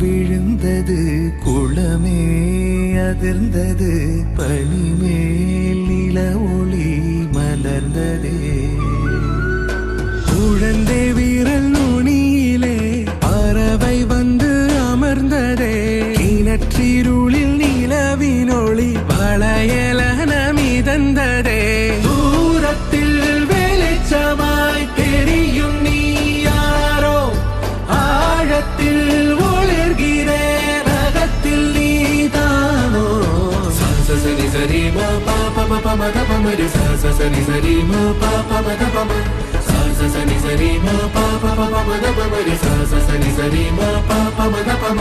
விழுந்தது குளமே அதிர்ந்தது பனிமேல் நில ஒளி மலர்ந்ததே குழந்தை வீரல் நுனியிலே பறவை வந்து அமர்ந்ததே கிணற்றிருளில் நிலவினொளி வளையலன மிதந்ததே தூரத்தில் வெளிச்சமாய் தெரியும் நீ யாரோ ஆழத்தில் ஒளிர்கிறேன் அகத்தில் நீதானோ சரி சரி மா பாப பப மத பமரி சரி சரி மா பாப மத பம சரி சரி மா பாப பப மத பமரி சரி சரி மா பாப மத பம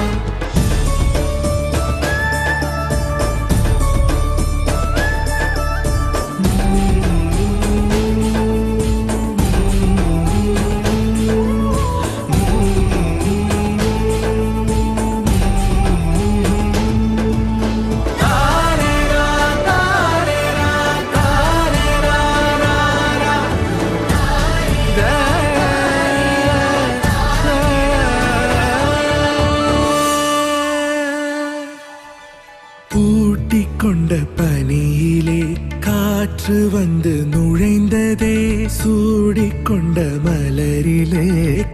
கொண்ட பனியிலே காற்று வந்து நுழைந்ததே சூடிக்கொண்ட மலரிலே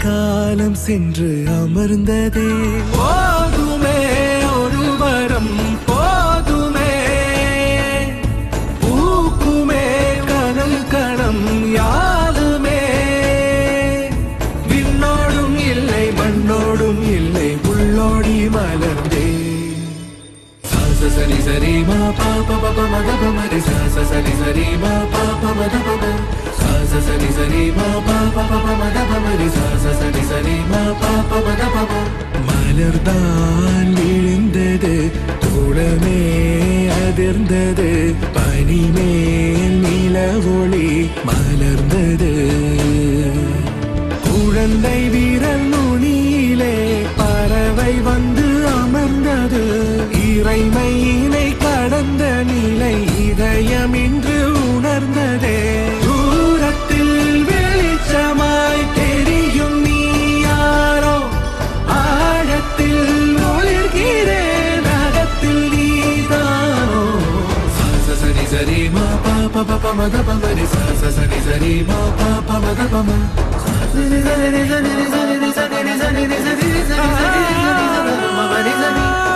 காலம் சென்று அமர்ந்ததே போதுமே ஒரு வரம் போதுமே பூக்குமே கணம் கணம் யாருமே விண்ணோடும் இல்லை மண்ணோடும் இல்லை உள்ளோடி மலர்ந்தே சரி சரி மா பாப பப மத பமரி சரி சரி மா பாப மத பம சரி சரி மா பாப பப மத பமரி சரி சரி மா பாப மத பம மலர்தான் விழுந்தது தோளமே அதிர்ந்தது பனிமேல் நில ஒளி மலர்ந்தது குழந்தை வீரல் நுனியிலே பறவை வந்து அமர்ந்தது இறைமையினை கடந்த நிலை இதயம் இன்று உணர்ந்ததே தூரத்தில் வெளிச்சமாய் தெரியும் நீ யாரோ ஆழத்தில் ஒளிர்கிறேன் அகத்தில் நீதானோ சரி சரி மா பாப பப மத பமரி சரி சரி மா பாப மத பம சரி சரி சரி சரி சரி சரி சரி சரி சரி சரி